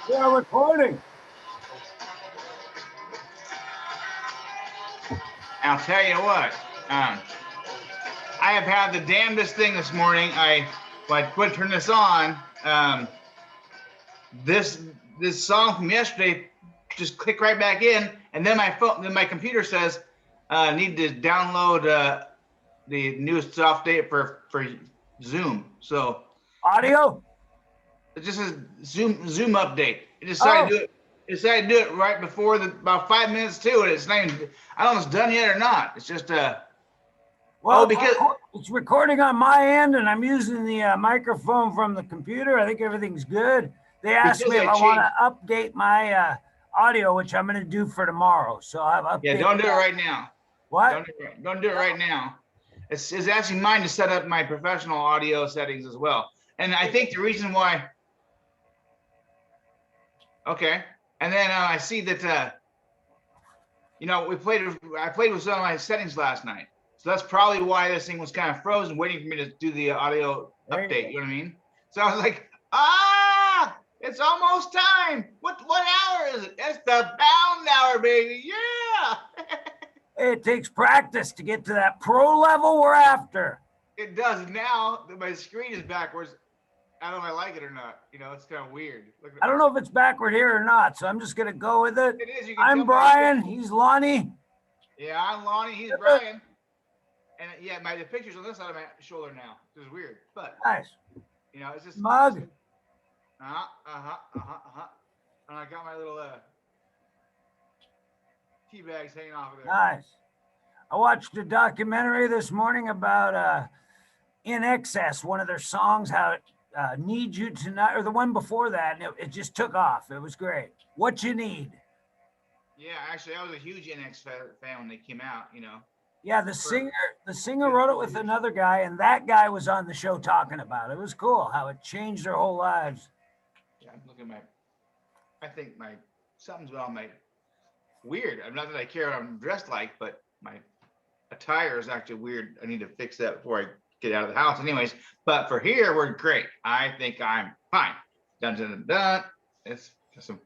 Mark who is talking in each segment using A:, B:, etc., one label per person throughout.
A: We are recording.
B: I'll tell you what, I have had the damnedest thing this morning. When I went to turn this on, this song from yesterday just clicked right back in, and then my computer says need to download the newest update for Zoom. So
A: Audio?
B: it just says Zoom update. It decided to do it. It decided to do it right before about 5 minutes to it. It's not even, I don't know if it's done yet or not. It's just
A: Well,
B: because
A: it's recording on my end, and I'm using the microphone from the computer. I think everything's good. They asked me if I want to update my audio, which I'm going to do for tomorrow. So I've updated.
B: Yeah, don't do it right now.
A: What?
B: Don't do it right now. It's actually mine to set up my professional audio settings as well. And I think the reason why. Okay, and then I see that I played with some of my settings last night, so that's probably why this thing was kind of frozen, waiting for me to do the audio update. You know what I mean? So I was like, it's almost time. What hour is it? It's the pound hour, baby. Yeah.
A: It takes practice to get to that pro level we're after.
B: It does. Now that my screen is backwards, I don't know if I like it or not. It's kind of weird.
A: I don't know if it's backward here or not, so I'm just going to go with it.
B: It is.
A: I'm Brian. He's Lonnie.
B: Yeah, I'm Lonnie. He's Brian. And yeah, the picture's on this side of my shoulder now. This is weird, but
A: nice.
B: It's just
A: mug.
B: And I got my little tea bags hanging off of there.
A: Nice. I watched a documentary this morning about In Excess, one of their songs, how it Need You Tonight, or the one before that, and it just took off. It was great. What You Need.
B: Yeah, actually, I was a huge NX fan when they came out.
A: Yeah, the singer wrote it with another guy, and that guy was on the show talking about it. It was cool how it changed their whole lives.
B: Yeah, I'm looking at I think something's on my weird. Not that I care what I'm dressed like, but my attire is actually weird. I need to fix that before I get out of the house. Anyways, but for here, we're great. I think I'm fine. Dun. It's some.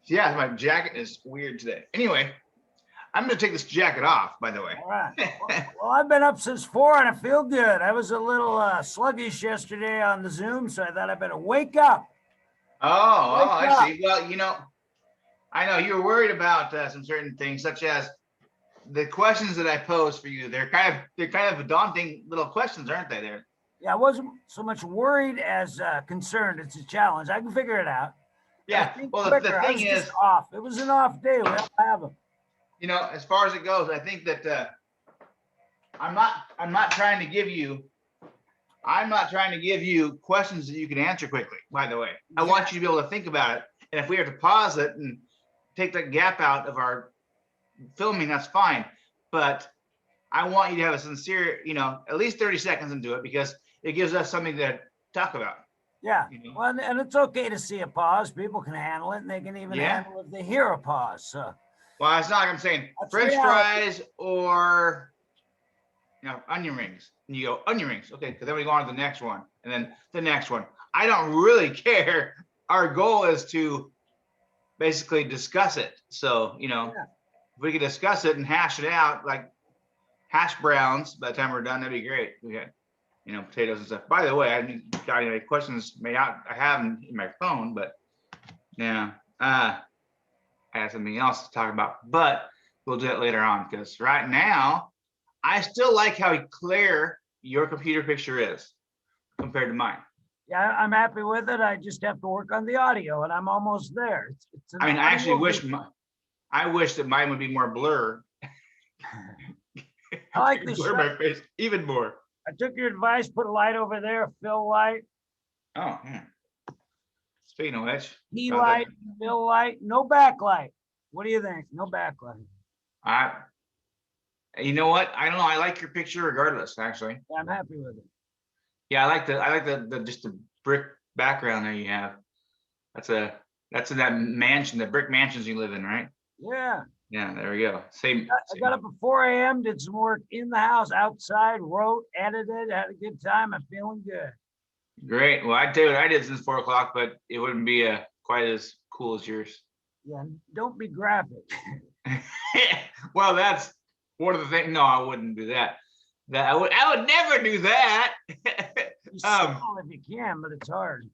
B: Yeah, my jacket is weird today. Anyway, I'm going to take this jacket off, by the way.
A: All right. Well, I've been up since 4 and I feel good. I was a little sluggish yesterday on the Zoom, so I thought I better wake up.
B: I see. Well, I know you were worried about some certain things, such as the questions that I posed for you. They're kind of daunting little questions, aren't they? There.
A: Yeah, I wasn't so much worried as concerned. It's a challenge. I can figure it out.
B: Yeah. Well, the thing is,
A: off. It was an off day. We all have them.
B: As far as it goes, I think that I'm not trying to give you questions that you can answer quickly. By the way, I want you to be able to think about it. And if we have to pause it and take that gap out of our filming, that's fine. But I want you to have a sincere, at least 30 seconds into it, because it gives us something to talk about.
A: Yeah. Well, and it's okay to see a pause. People can handle it, and they can even handle it if they hear a pause. So.
B: Well, it's not like I'm saying French fries or onion rings. And you go, onion rings. Okay, because then we go on to the next one, and then the next one. I don't really care. Our goal is to basically discuss it. So, if we could discuss it and hash it out like hash browns by the time we're done, that'd be great. We got, potatoes and stuff. By the way, I got any questions I have them in my phone, but yeah, I have something else to talk about, but we'll do it later on, because right now I still like how clear your computer picture is compared to mine.
A: Yeah, I'm happy with it. I just have to work on the audio, and I'm almost there.
B: I actually wish that mine would be more blur.
A: I like this.
B: Blur my face even more.
A: I took your advice. Put a light over there, fill light.
B: Oh, yeah. Speaking of which,
A: key light, fill light, no backlight. What do you think? No backlight.
B: You know what? I don't know. I like your picture regardless. Actually,
A: yeah, I'm happy with it.
B: Yeah, I like the just the brick background that you have. That's in that mansion, the brick mansions you live in, right?
A: Yeah.
B: Yeah, there we go. Same.
A: I got up at 4 a.m., did some work in the house, outside, wrote, edited, had a good time. I'm feeling good.
B: Great. Well, I tell you what I did since 4 o'clock, but it wouldn't be a quite as cool as yours.
A: Yeah, don't be graphic.
B: Well, that's one of the things. No, I wouldn't do that. I would never do that.
A: Be subtle if you can, but it's hard.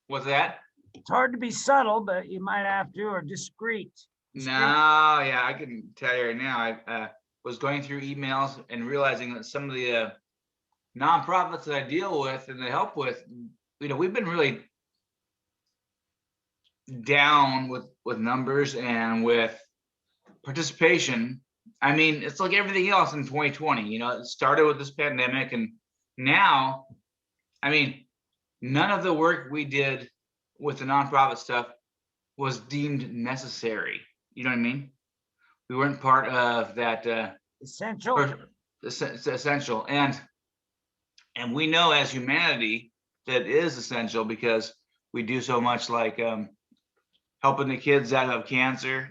B: What's that?
A: It's hard to be subtle, but you might have to, or discreet.
B: No, yeah, I can tell you right now. I was going through emails and realizing that some of the nonprofits that I deal with and that help with, we've been really down with numbers and with participation. I mean, it's like everything else in 2020. It started with this pandemic, and now, I mean, none of the work we did with the nonprofit stuff was deemed necessary. You know what I mean? We weren't part of that
A: essential.
B: Essential, and we know as humanity that it is essential because we do so much, like helping the kids out of cancer,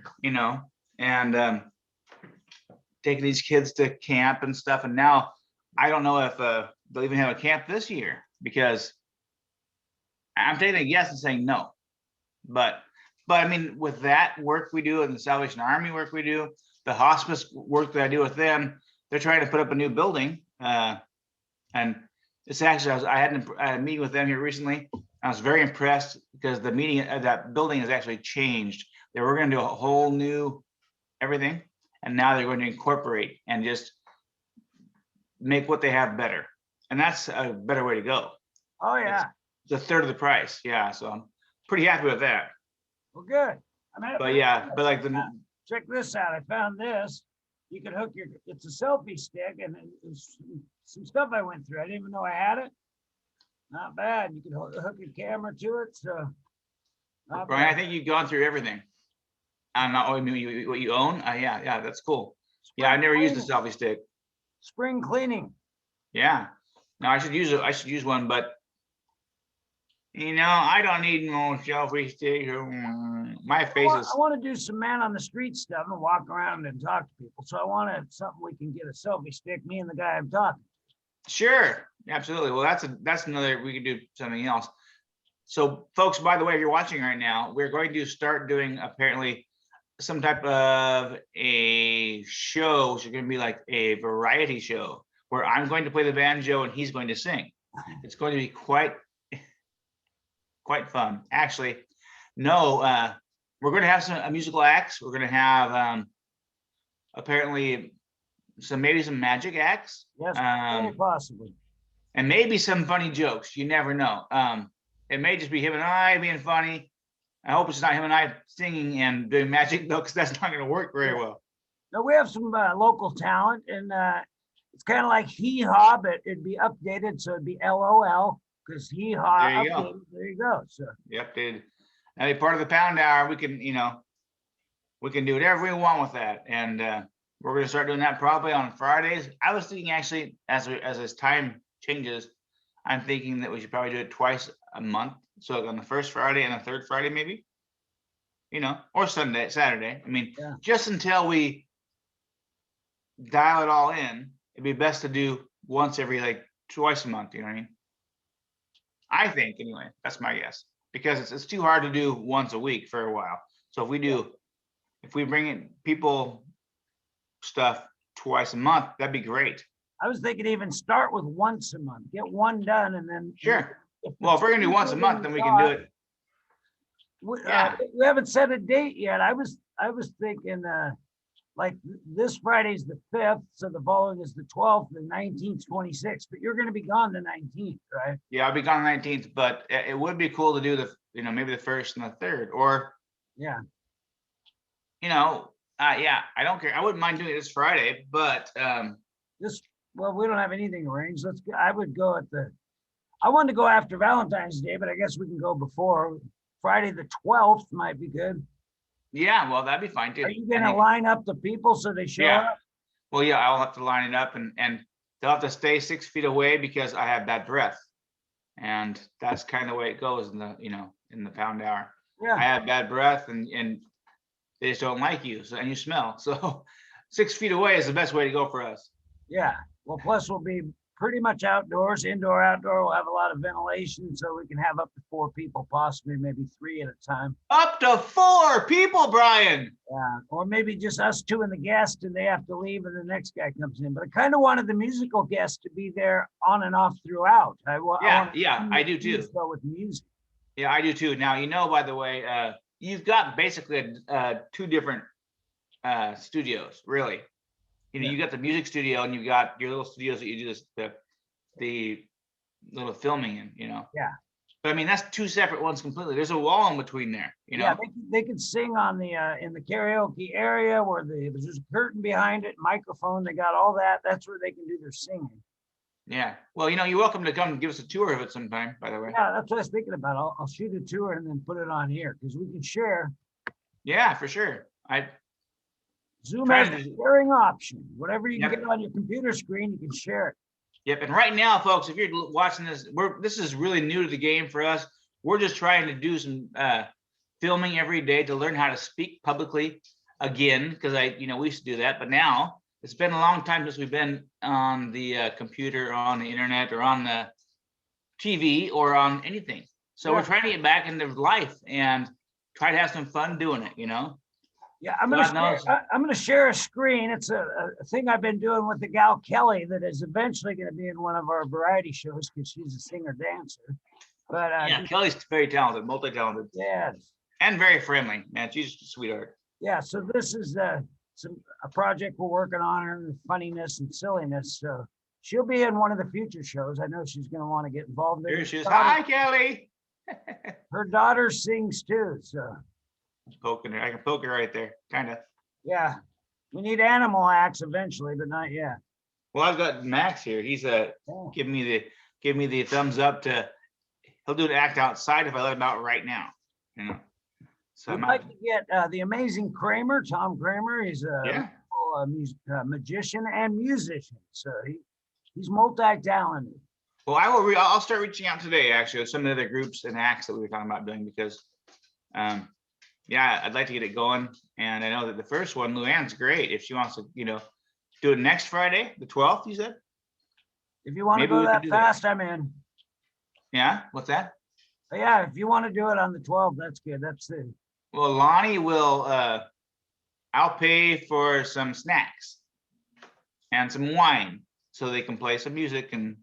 B: and taking these kids to camp and stuff. And now I don't know if they'll even have a camp this year, because I'm taking a guess and saying no. But I mean, with that work we do and the Salvation Army work we do, the hospice work that I do with them, they're trying to put up a new building. And it's actually, I had a meeting with them here recently. I was very impressed because the meeting, that building has actually changed. They were going to do a whole new everything, and now they're going to incorporate and just make what they have better. And that's a better way to go.
A: Oh yeah.
B: It's a third of the price. Yeah. So I'm pretty happy with that.
A: Well, good.
B: But yeah, but like
A: check this out. I found this. You can hook it's a selfie stick, and it's some stuff I went through. I didn't even know I had it. Not bad. You can hook a camera to it. So,
B: Brian, I think you've gone through everything. I'm not what you own. Yeah, that's cool. Yeah, I never used the selfie stick.
A: Spring cleaning.
B: Yeah. No, I should use it. I should use one, but I don't need no selfie stick. My face is.
A: I want to do some man on the street stuff and walk around and talk to people. So I want something we can get a selfie stick. Me and the guy I'm talking.
B: Sure, absolutely. Well, that's another. We could do something else. So, folks, by the way, if you're watching right now, we're going to start doing apparently some type of a show, which is going to be like a variety show where I'm going to play the banjo and he's going to sing. It's going to be quite fun. Actually, no, we're going to have some musical acts. We're going to have apparently maybe some magic acts.
A: Yes, possibly.
B: And maybe some funny jokes. You never know. It may just be him and I being funny. I hope it's not him and I singing and doing magic, though, because that's not going to work very well.
A: No, we have some local talent, and it's kind of like Hee Haw, but it'd be updated, so it'd be LOL, because Hee Haw.
B: There you go.
A: There you go. So
B: yep, dude. That'd be part of the Pound Hour. We can, we can do whatever we want with that, and we're going to start doing that probably on Fridays. I was thinking, actually, as this time changes, I'm thinking that we should probably do it twice a month. So on the first Friday and the third Friday, maybe, or Saturday. I mean, just until we dial it all in, it'd be best to do once every twice a month. You know what I mean? I think anyway, that's my guess, because it's too hard to do once a week for a while. So if we bring in people stuff twice a month, that'd be great.
A: I was thinking even start with once a month, get one done, and then.
B: Sure. Well, if we're gonna do once a month, then we can do it.
A: We haven't set a date yet. I was thinking like this Friday's the 5th, so the following is the 12th, the 19th, 26th. But you're going to be gone the 19th, right?
B: Yeah, I'll be gone the 19th, but it would be cool to do maybe the 1st and the 3rd, or
A: yeah,
B: I don't care. I wouldn't mind doing it this Friday, but
A: we don't have anything arranged. I would go I wanted to go after Valentine's Day, but I guess we can go before. Friday the 12th might be good.
B: Yeah, well, that'd be fine too.
A: Are you going to line up the people so they show up?
B: Well, yeah, I'll have to line it up, and they'll have to stay 6 feet away because I have bad breath, and that's kind of the way it goes in the Pound Hour.
A: Yeah,
B: I have bad breath, and they just don't like you, and you smell. So 6 feet away is the best way to go for us.
A: Yeah. Well, plus we'll be pretty much outdoors, indoor, outdoor. We'll have a lot of ventilation so we can have up to 4 people, possibly maybe 3 at a time.
B: Up to 4 people, Brian.
A: Yeah, or maybe just us 2 and the guest, and they have to leave, and the next guy comes in. But I kind of wanted the musical guest to be there on and off throughout.
B: I do too.
A: So with music.
B: Yeah, I do too. Now, by the way, you've got basically 2 different studios, really. You got the music studio, and you've got your little studios that you do the little filming in.
A: Yeah.
B: But I mean, that's 2 separate ones completely. There's a wall in between there.
A: Yeah, they can sing on the in the karaoke area where there's a curtain behind it, microphone. They got all that. That's where they can do their singing.
B: Yeah. Well, you're welcome to come and give us a tour of it sometime, by the way.
A: Yeah, that's what I was thinking about. I'll shoot a tour and then put it on here because we can share.
B: Yeah, for sure.
A: Zoom has a sharing option. Whatever you can get on your computer screen, you can share it.
B: Yep. And right now, folks, if you're watching this, this is really new to the game for us. We're just trying to do some filming every day to learn how to speak publicly again, because we used to do that, but now it's been a long time since we've been on the computer, or on the internet, or on the TV, or on anything. So we're trying to get back into life and try to have some fun doing it.
A: Yeah, I'm gonna share a screen. It's a thing I've been doing with the gal Kelly that is eventually going to be in one of our variety shows because she's a singer dancer. But
B: Kelly's very talented, multi-talented.
A: Yes.
B: And very friendly, man. She's a sweetheart.
A: Yeah. So this is a project we're working on, her funniness and silliness. So she'll be in one of the future shows. I know she's going to want to get involved.
B: Here she is. Hi, Kelly.
A: Her daughter sings too. So.
B: Poking her. I can poke her right there, kind of.
A: Yeah, we need animal acts eventually, but not yet.
B: Well, I've got Max here. He's give me the thumbs up to. He'll do an act outside if I let him out right now. So
A: I'd like to get the amazing Kramer, Tom Kramer. He's a magician and musician, so he's multi-talented.
B: Well, I'll start reaching out today, actually, with some of the other groups and acts that we were talking about doing, because I'd like to get it going. And I know that the first one, Luann's great. If she wants to, do it next Friday, the 12th, you said?
A: If you want to go that fast, I'm in.
B: Yeah, what's that?
A: But yeah, if you want to do it on the 12th, that's good. That's it.
B: Well, Lonnie will, I'll pay for some snacks and some wine so they can play some music, and,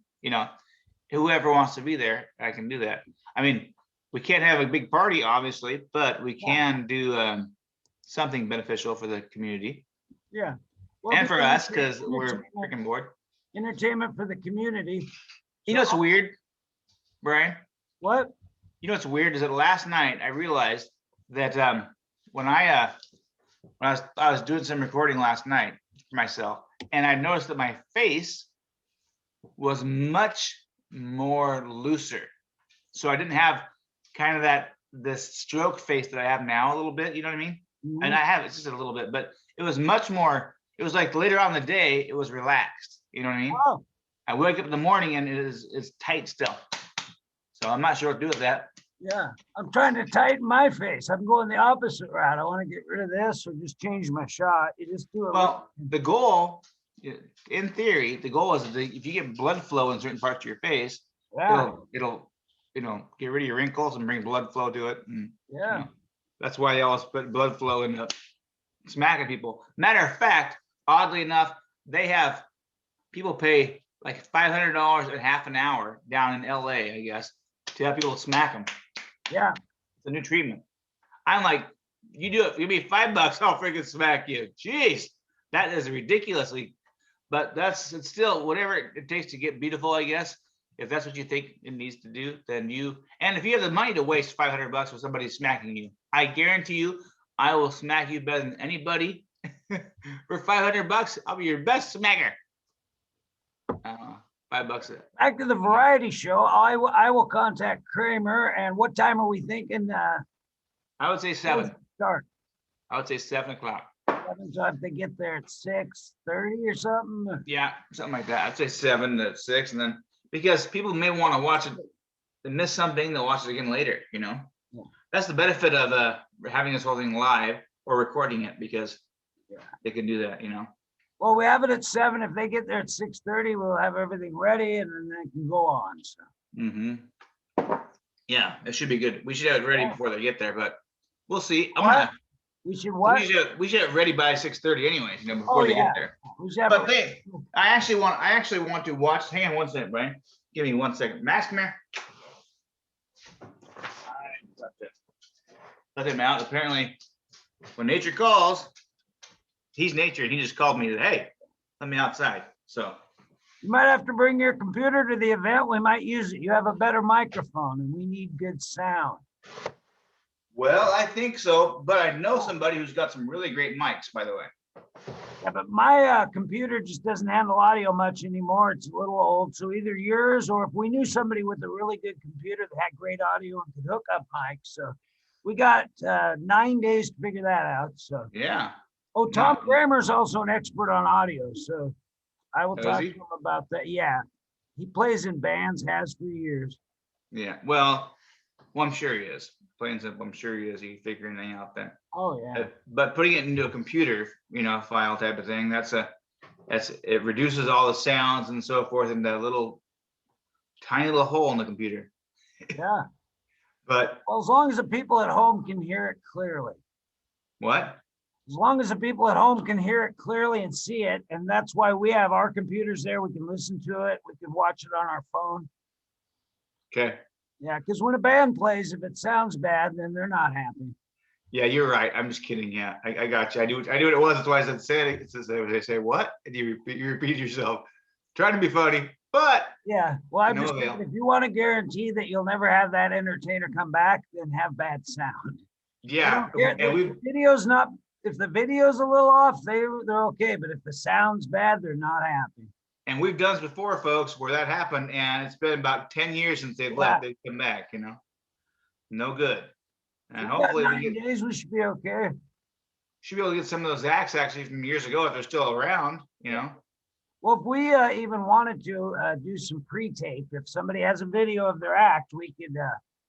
B: whoever wants to be there, I can do that. I mean, we can't have a big party, obviously, but we can do something beneficial for the community.
A: Yeah.
B: Well, and for us, because we're freaking bored.
A: Entertainment for the community.
B: What's weird, Brian?
A: What?
B: What's weird is that last night I realized that when I was doing some recording last night for myself, and I noticed that my face was much more looser. So I didn't have kind of this stroke face that I have now a little bit, you know what I mean? Mm-hmm. And I have it just a little bit, but it was much more, it was like later on in the day, it was relaxed, you know what I mean? Oh. I wake up in the morning and it's tight still. So I'm not sure what to do with that.
A: Yeah, I'm trying to tighten my face. I'm going the opposite route. I want to get rid of this or just change my shot. You just do it.
B: Well, the goal, in theory, the goal is that if you get blood flow in certain parts of your face, it'll get rid of your wrinkles and bring blood flow to it. And, that's why they always put blood flow in smacking people. Matter of fact, oddly enough, they have people pay like $500 a half an hour down in LA, I guess, to have people smack them.
A: Yeah.
B: It's a new treatment. I'm like, you do it, give me $5, I'll freaking smack you. Jeez, that is ridiculously, but it's still whatever it takes to get beautiful, I guess. If that's what you think it needs to do, then and if you have the money to waste $500 for somebody smacking you, I guarantee you, I will smack you better than anybody. For $500, I'll be your best smacker. $5.
A: Back to the variety show. I will contact Kramer. And what time are we thinking?
B: I would say 7.
A: Start.
B: I would say 7 o'clock.
A: 7, so if they get there at 6:30 or something.
B: Yeah, something like that. I'd say 7 to 6, and then because people may want to watch it, they miss something, they'll watch it again later. Yeah. That's the benefit of having this whole thing live or recording it, because they can do that.
A: Well, we have it at 7. If they get there at 6:30, we'll have everything ready and then they can go on. So.
B: Yeah, it should be good. We should have it ready before they get there, but we'll see.
A: We should what?
B: We should have it ready by 6:30 anyways, before
A: Oh,
B: they
A: yeah.
B: get there.
A: We should have
B: But
A: it-
B: I actually want to watch. Hang on 1 second, Brian. Give me 1 second. Max, come here. Let him out. Apparently, when nature calls, he's nature, and he just called me. Hey, let me outside. So
A: You might have to bring your computer to the event. We might use it. You have a better microphone and we need good sound.
B: well, I think so, but I know somebody who's got some really great mics, by the way.
A: Yeah, but my computer just doesn't handle audio much anymore. It's a little old. So either yours or if we knew somebody with a really good computer that had great audio and could hook up mics. So we got 9 days to figure that out. So
B: Yeah.
A: oh, Tom
B: Yeah.
A: Kramer's also an expert on audio. So I will
B: Oh, is
A: talk to
B: he?
A: him about that. Yeah. He plays in bands, has for years.
B: Yeah. Well, I'm sure he is. Plain and simple, I'm sure he is. He can figure anything out then.
A: Oh yeah.
B: But putting it into a computer, file type of thing, it reduces all the sounds and so forth in that little tiny little hole in the computer.
A: Yeah.
B: But
A: Well, as long as the people at home can hear it clearly.
B: what?
A: As long as the people at home can hear it clearly and see it. And that's why we have our computers there. We can listen to it. We can watch it on our phone.
B: Okay.
A: Yeah, because when a band plays, if it sounds bad, then they're not happy.
B: Yeah, you're right. I'm just kidding. Yeah, I got you. I knew what it was. That's why I said it. It says they say what? And you repeat yourself. Trying to be funny, but
A: Yeah. Well, I'm
B: No
A: just
B: avail.
A: thinking, if you want to guarantee that you'll never have that entertainer come back, then have bad sound.
B: yeah.
A: I don't care.
B: And
A: If
B: we
A: the video's not, if the video's a little off, they're okay. But if the sound's bad, they're not happy.
B: and we've done this before, folks, where that happened, and it's been about 10 years since they've left. They've come back. No good. And
A: We've got
B: hopefully
A: 9 days, we should be okay.
B: should be able to get some of those acts actually from years ago if they're still around.
A: Well, if we even wanted to do some pre-tape, if somebody has a video of their act, we could.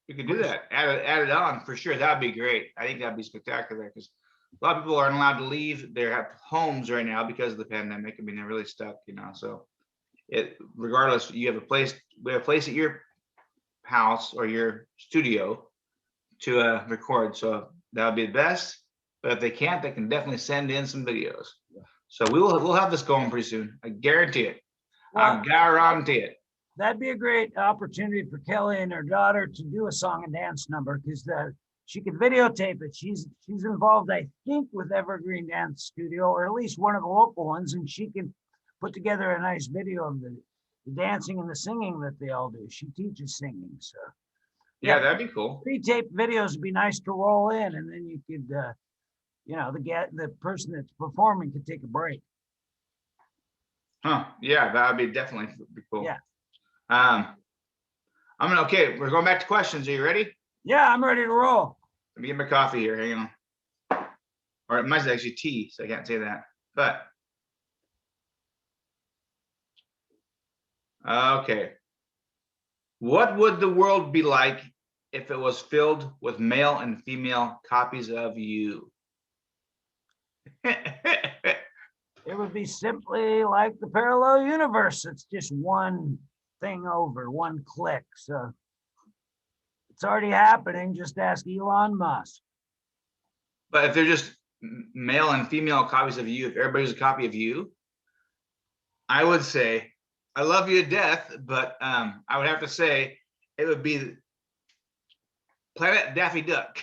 B: You could do that. Add it on for sure. That'd be great. I think that'd be spectacular because a lot of people aren't allowed to leave their homes right now because of the pandemic. I mean, they're really stuck. So regardless, we have a place at your house or your studio to record. So that would be the best. But if they can't, they can definitely send in some videos. So we'll have this going pretty soon. I guarantee it. I guarantee it.
A: That'd be a great opportunity for Kelly and her daughter to do a song and dance number because she could videotape it. She's involved, I think, with Evergreen Dance Studio, or at least one of the local ones, and she can put together a nice video of the dancing and the singing that they all do. She teaches singing, so
B: Yeah, that'd be cool.
A: pre-tape videos would be nice to roll in, and then you could, the person that's performing could take a break.
B: Huh? Yeah, that'd be definitely be cool.
A: Yeah.
B: Okay. We're going back to questions. Are you ready?
A: Yeah, I'm ready to roll.
B: Let me get my coffee here. Hang on. Or it might actually tea, so I can't say that. But okay. What would the world be like if it was filled with male and female copies of you?
A: It would be simply like the parallel universe. It's just one thing over, one click. So it's already happening. Just ask Elon Musk.
B: But if they're just male and female copies of you, if everybody's a copy of you, I would say, I love you to death, but I would have to say it would be Planet Daffy Duck.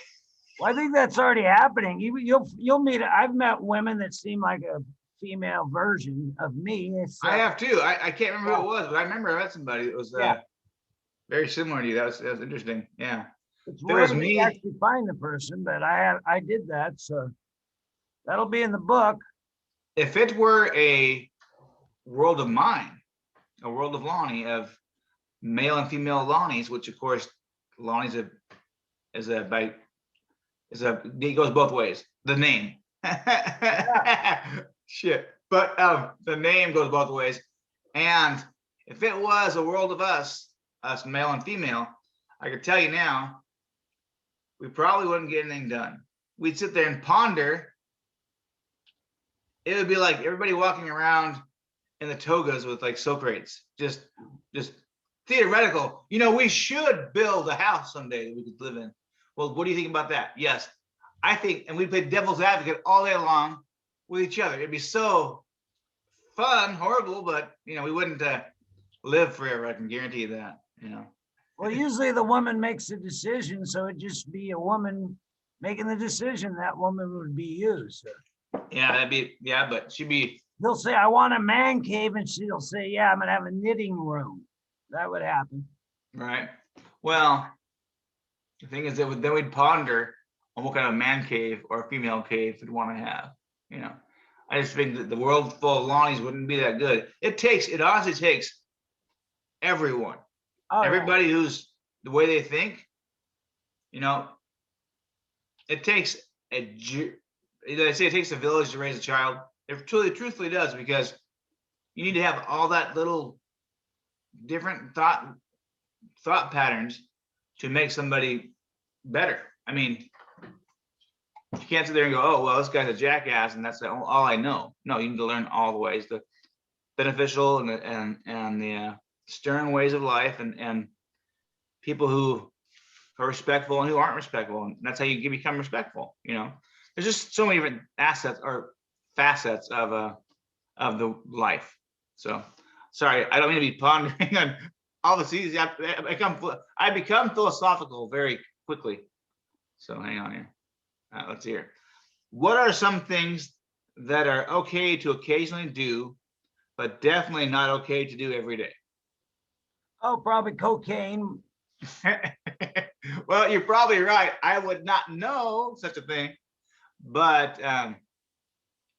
A: Well, I think that's already happening. You'll meet. I've met women that seem like a female version of me.
B: I have too. I can't remember who it was, but I remember I met somebody that was very similar to you. That was interesting. Yeah.
A: It's
B: If it
A: rare
B: was
A: to
B: me-
A: actually find the person, but I did that, so that'll be in the book.
B: If it were a world of mine, a world of Lonnie, of male and female Lonnies, which of course Lonnie's it goes both ways. The name. Shit. But the name goes both ways. And if it was a world of us male and female, I could tell you now, we probably wouldn't get anything done. We'd sit there and ponder it would be like everybody walking around in the togas with like Socrates, just theoretical. We should build a house someday that we could live in. Well, what do you think about that? Yes, I think, and we play devil's advocate all day long with each other. It'd be so fun, horrible, but we wouldn't live forever. I can guarantee you that.
A: Well, usually the woman makes the decision, so it'd just be a woman making the decision. That woman would be you. So.
B: Yeah, but she'd be.
A: They'll say, I want a man cave, and she'll say, yeah, I'm gonna have a knitting room. That would happen.
B: Right. Well, the thing is that then we'd ponder on what kind of man cave or female cave we'd want to have. I just think that the world full of Lonnies wouldn't be that good. It honestly takes everyone.
A: Oh,
B: everybody who's the way they think, it takes they say it takes a village to raise a child. It truthfully does, because you need to have all that little different thought patterns to make somebody better. I mean, you can't sit there and go, oh, well, this guy's a jackass and that's all I know. No, you need to learn all the ways, the beneficial and the stern ways of life, and people who are respectful and who aren't respectful. And that's how you become respectful. There's just so many different assets or facets of the life. So sorry, I don't mean to be pondering on all the seasons. I become philosophical very quickly. So hang on here. Let's hear. What are some things that are okay to occasionally do, but definitely not okay to do every day?
A: Oh, probably cocaine.
B: Well, you're probably right. I would not know such a thing, but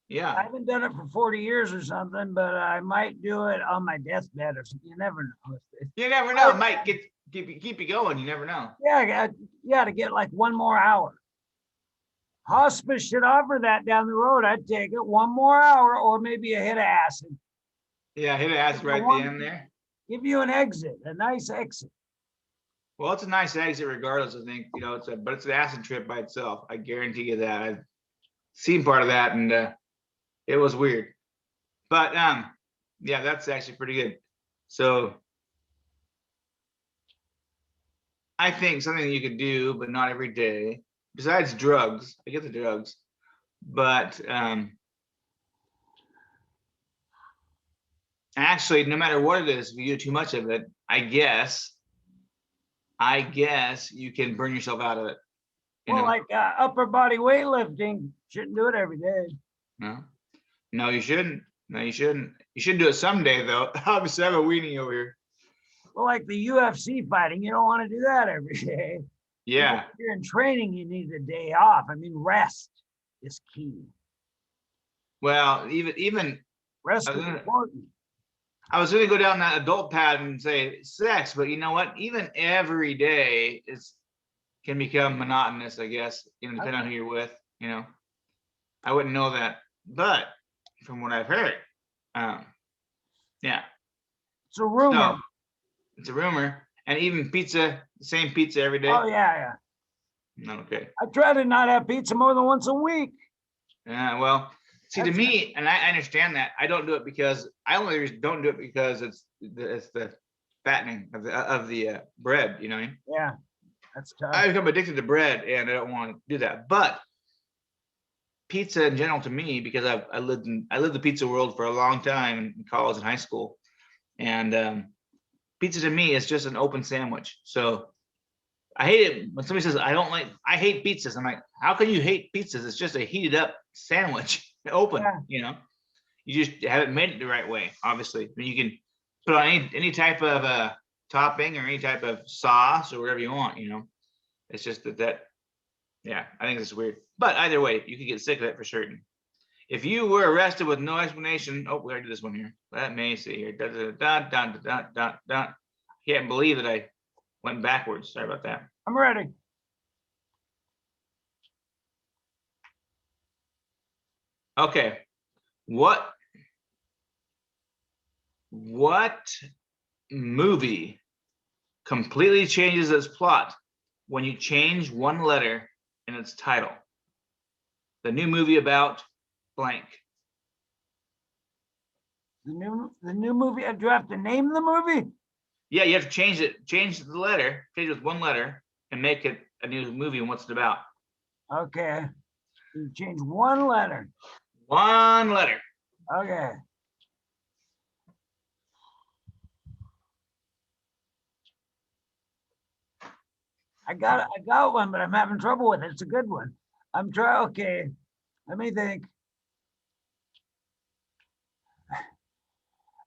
B: yeah.
A: I haven't done it for 40 years or something, but I might do it on my deathbed or something. You never know.
B: You never know. It might keep you going. You never know.
A: Yeah, to get like 1 more hour. Hospice should offer that down the road. I'd take it 1 more hour, or maybe a hit of acid.
B: Yeah, hit of acid right at the end there.
A: Give you an exit, a nice exit.
B: Well, it's a nice exit regardless. I think but it's an acid trip by itself. I guarantee you that. I've seen part of that, and it was weird. But yeah, that's actually pretty good. So I think something that you could do, but not every day, besides drugs. I get the drugs, but actually, no matter what it is, if you do too much of it, I guess you can burn yourself out of it.
A: Like upper body weightlifting, shouldn't do it every day.
B: No, you shouldn't. No, you shouldn't. You should do it someday, though. Obviously, I have a weenie over here.
A: Well, like the UFC fighting, you don't want to do that every day.
B: Yeah.
A: If you're in training, you need a day off. I mean, rest is key.
B: Well, even
A: rest is important.
B: I was going to go down that adult path and say sex, but you know what? Even every day can become monotonous, I guess, depending on who you're with. I wouldn't know that, but from what I've heard, yeah,
A: it's a rumor.
B: So, it's a rumor, and even pizza, the same pizza every day.
A: Oh yeah.
B: Okay.
A: I try to not have pizza more than once a week.
B: Yeah, well. See, to me, and I understand that, I don't do it because don't do it because it's the fattening of the bread. You know what I mean?
A: Yeah, that's tough.
B: I become addicted to bread, and I don't want to do that. But pizza in general, to me, because I lived the pizza world for a long time in college and high school, and pizza to me is just an open sandwich. So I hate it when somebody says I hate pizzas. I'm like, how can you hate pizzas? It's just a heated up sandwich. Open, you just haven't made it the right way. Obviously, I mean, you can put on any type of topping or any type of sauce or whatever you want. It's just that yeah, I think it's weird. But either way, you could get sick of it for certain. If you were arrested with no explanation, we already did this one here. Let me see here. Can't believe that I went backwards. Sorry about that.
A: I'm ready.
B: Okay, what movie completely changes its plot when you change one letter in its title? The new movie about blank.
A: The new movie. Do you have to name the movie?
B: Yeah, you have to change it. Change the letter. Change it with one letter and make it a new movie and what's it about.
A: Okay. You change one letter.
B: One letter.
A: Okay. I got one, but I'm having trouble with it. It's a good one. I'm trying. Okay. Let me think.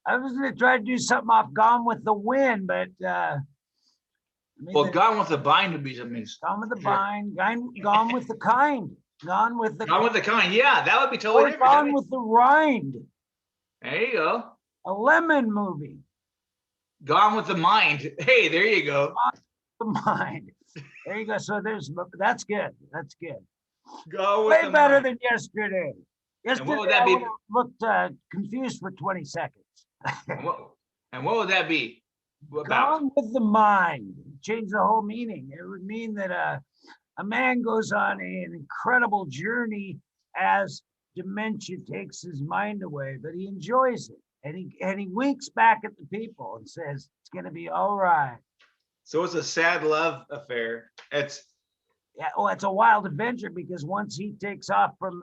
A: I was gonna try to do something off Gone with the Wind, but
B: Well, Gone with the Vine would be something.
A: Gone with the
B: Sure.
A: Vine, gone with the Kind, Gone with the
B: Gone with the Kind. Yeah, that would be totally
A: or
B: different.
A: Gone with the Rind,
B: There you go.
A: a lemon movie.
B: Gone with the Mind. Hey, there you go.
A: The Mind. There you go. So that's good. That's good.
B: Go with
A: Way
B: the
A: better
B: mind.
A: than yesterday. Yesterday
B: what would that
A: I
B: be?
A: would've looked confused for 20 seconds.
B: And what would that be? About?
A: Gone with the Mind. Change the whole meaning. It would mean that a man goes on an incredible journey as dementia takes his mind away, but he enjoys it. And he winks back at the people and says, it's gonna be all right.
B: So it's a sad love affair. It's
A: Yeah, well, it's a wild adventure because once he takes off from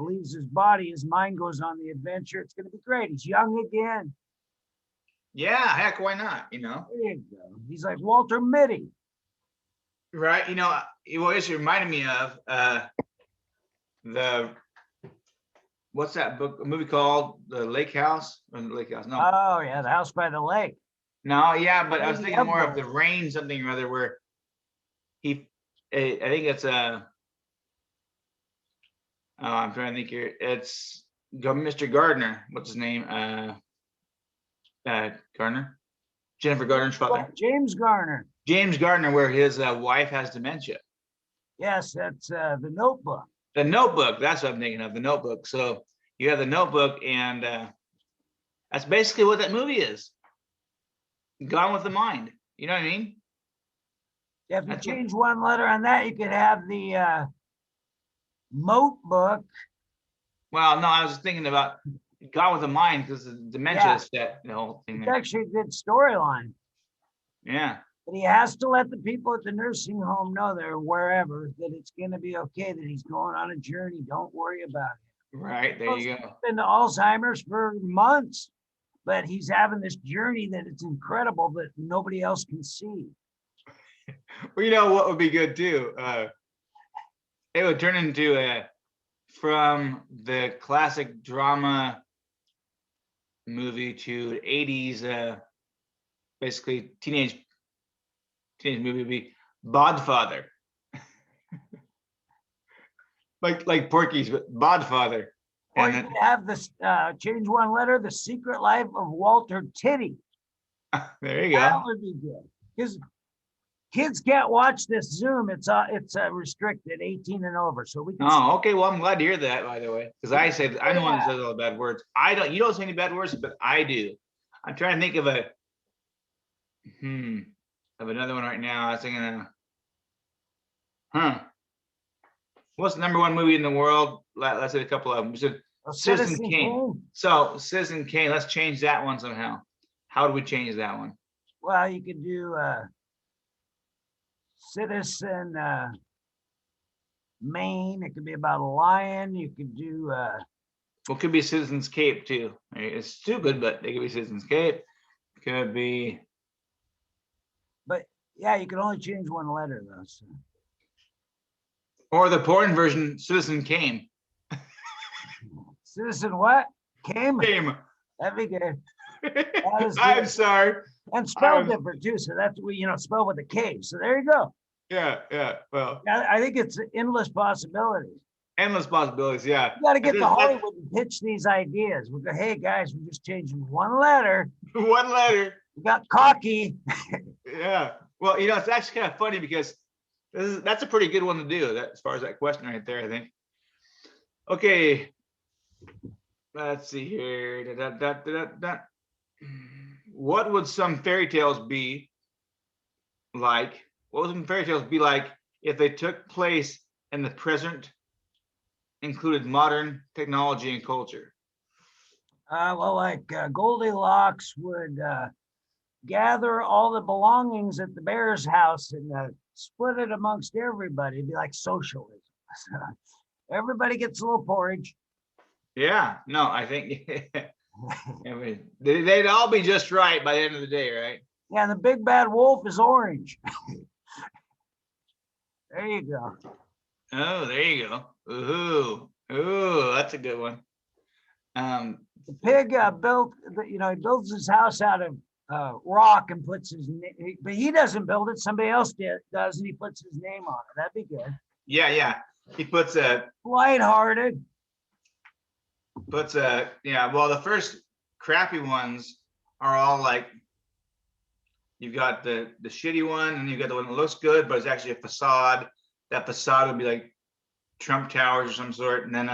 A: leaves his body, his mind goes on the adventure. It's gonna be great. He's young again.
B: yeah, heck, why not?
A: There you go. He's like Walter Mitty.
B: Right? What this reminded me of the what's that book movie called? The Lake House? Or the Lake House? No.
A: Oh yeah, the House by the Lake.
B: No, yeah, but I was
A: Maybe
B: thinking more of
A: Upload.
B: the Rain something or other where I think it's I'm trying to think here. It's Mr. Gardner. What's his name? Gardner. Jennifer Gardner's father.
A: James Garner.
B: James Gardner, where his wife has dementia.
A: Yes, that's the Notebook.
B: The Notebook. That's what I'm thinking of. The Notebook. So you have the Notebook, and that's basically what that movie is. Gone with the Mind. You know what I mean?
A: Yeah, if you
B: That's what-
A: change one letter on that, you could have the Moat Book.
B: Well, no, I was thinking about Gone with the Mind because the dementia
A: Yeah.
B: is that the whole thing
A: It's
B: there.
A: actually a good storyline.
B: Yeah.
A: But he has to let the people at the nursing home know there, wherever, that it's going to be okay, that he's going on a journey. Don't worry about it.
B: Right. There you go.
A: Been to Alzheimer's for months, but he's having this journey that it's incredible, but nobody else can see.
B: Well, you know what would be good too? It would turn into from the classic drama movie to 80s, basically teenage movie would be Bodfather. like Porky's, but Bodfather.
A: Or
B: And
A: you
B: then-
A: could have this, change one letter, The Secret Life of Walter Titty.
B: there you
A: That
B: go.
A: would be good. Because kids can't watch this Zoom. It's restricted 18 and over. So we can
B: Oh, okay. Well, I'm glad to hear that, by the way, because I'm the one that says all the bad words. You don't say any bad words, but I do. I'm trying to think of another one right now. I was thinking, what's the number one movie in the world? Let's say a couple of them. So, Citizen Kane. So Citizen Kane. Let's change that one somehow. How do we change that one?
A: Well, you could do Citizen Maine. It could be about a lion. You could do
B: Well, it could be Citizen's Cape too. It's stupid, but it could be Citizen's Cape. Could be.
A: but yeah, you can only change one letter though. So.
B: Or the porn version, Citizen Kane.
A: Citizen what? Came?
B: Kame.
A: That'd be good.
B: I'm sorry.
A: And spelled
B: Um,
A: different too. So that's spelled with a K. So there you go.
B: Yeah. Well,
A: I think it's endless possibilities.
B: endless possibilities. Yeah.
A: You got to get to
B: That's-
A: Hollywood and pitch these ideas. We go, hey guys, we're just changing one letter.
B: One letter.
A: We got cocky.
B: Yeah. Well, it's actually kind of funny because that's a pretty good one to do. That as far as that question right there, I think. Okay. Let's see here. What would some fairy tales be like? What would some fairy tales be like if they took place in the present, included modern technology and culture?
A: Well, like Goldilocks would gather all the belongings at the bear's house and split it amongst everybody. It'd be like socialism. Everybody gets a little porridge.
B: Yeah, no, I think I mean, they'd all be just right by the end of the day, right?
A: Yeah, and the big bad wolf is orange. There you go.
B: Oh, there you go. Ooh, ooh, that's a good one.
A: The pig built, he builds his house out of rock and puts his name, but he doesn't build it. Somebody else does, and he puts his name on it. That'd be good.
B: yeah, yeah. He puts
A: Lighthearted.
B: yeah. Well, the first crappy ones are all like you've got the shitty one, and you've got the one that looks good, but it's actually a facade. That facade would be like Trump Towers or some sort. And then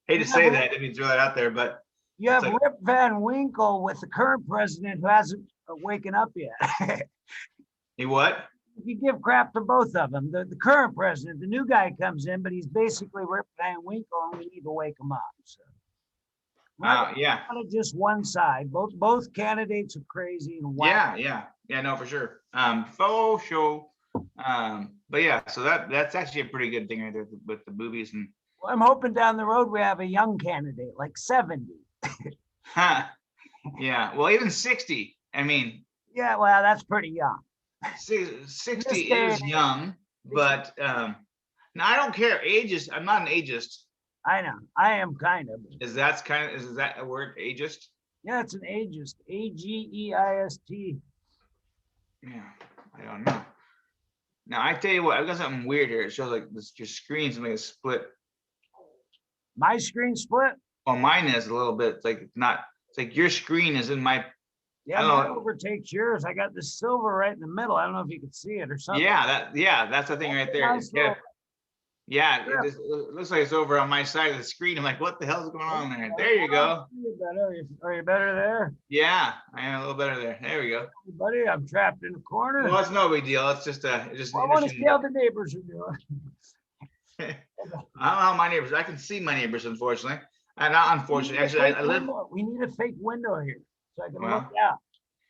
B: hate to say that, I didn't throw that out there, but
A: You have
B: like,
A: Rip Van Winkle with the current president who hasn't waken up yet.
B: he what?
A: You give crap to both of them. The current president, the new guy comes in, but he's basically Rip Van Winkle, and we need to wake him up. So,
B: Yeah.
A: Not just one side. Both candidates are crazy and wild.
B: Yeah, no, for sure. Faux show. But yeah, so that's actually a pretty good thing right there with the boobies and.
A: Well, I'm hoping down the road we have a young candidate, like 70.
B: Yeah, well, even 60. I mean.
A: Yeah, well, that's pretty young.
B: 60 is young, but now I don't care. I'm not an ageist.
A: I know. I am kind of.
B: Is that a word, ageist?
A: Yeah, it's an ageist. Ageist.
B: Yeah, I don't know. Now I tell you what, I've got something weird here. It shows like your screen's like a split.
A: My screen split?
B: Oh, mine is a little bit. It's like your screen is in my.
A: Yeah, mine overtakes yours. I got the silver right in the middle. I don't know if you can see it or something.
B: Yeah, that's the thing right there. Yeah, it looks like it's over on my side of the screen. I'm like, what the hell's going on there? There you go.
A: Are you better there?
B: Yeah, I am a little better there. There we go.
A: Buddy, I'm trapped in a corner.
B: Well, it's no big deal. It's just
A: I want to see how the neighbors are doing.
B: I don't know how my neighbors. I can see my neighbors, unfortunately. Not unfortunately. Actually, I live.
A: We need a fake window here so I can look out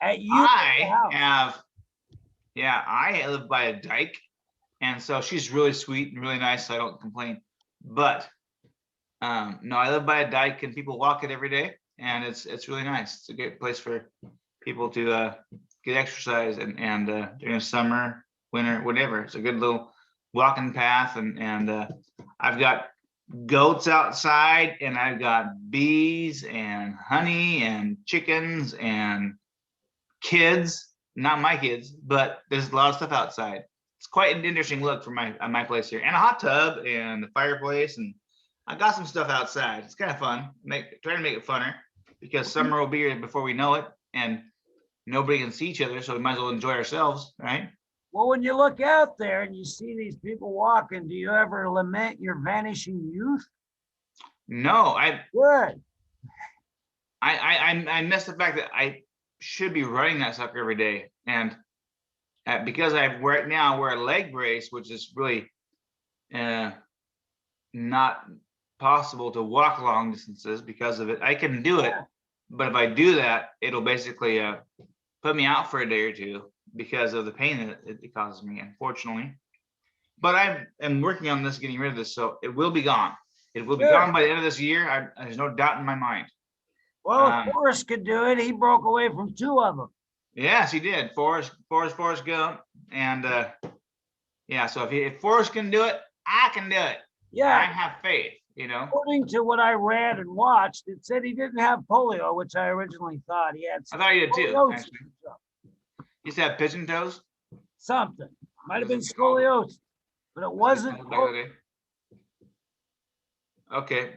A: at you.
B: I live by a dike, and so she's really sweet and really nice. So I don't complain. But no, I live by a dike, and people walk it every day, and it's really nice. It's a great place for people to get exercise and during the summer, winter, whatever. It's a good little walking path, and I've got goats outside, and I've got bees and honey and chickens and kids. Not my kids, but there's a lot of stuff outside. It's quite an interesting look for my place here, and a hot tub and a fireplace, and I got some stuff outside. It's kind of fun. Trying to make it funner because summer will be here before we know it, and nobody can see each other, so we might as well enjoy ourselves, right?
A: Well, when you look out there and you see these people walking, do you ever lament your vanishing youth?
B: No,
A: Good.
B: I miss the fact that I should be running that sucker every day, and because I right now wear a leg brace, which is really not possible to walk long distances because of it. I can do it, but if I do that, it'll basically put me out for a day or two because of the pain that it causes me, unfortunately. But I am working on this, getting rid of this, so it will be gone. It will be gone by the end of this year. There's no doubt in my mind.
A: Well, if Forrest could do it, he broke away from 2 of them.
B: Yes, he did. Forrest Gump, and yeah. So if Forrest can do it, I can do it.
A: Yeah,
B: I have faith.
A: According to what I read and watched, it said he didn't have polio, which I originally thought he had.
B: I thought he did too. Actually. He used to have pigeon toes.
A: Something might have been scoliosis, but it wasn't.
B: Okay.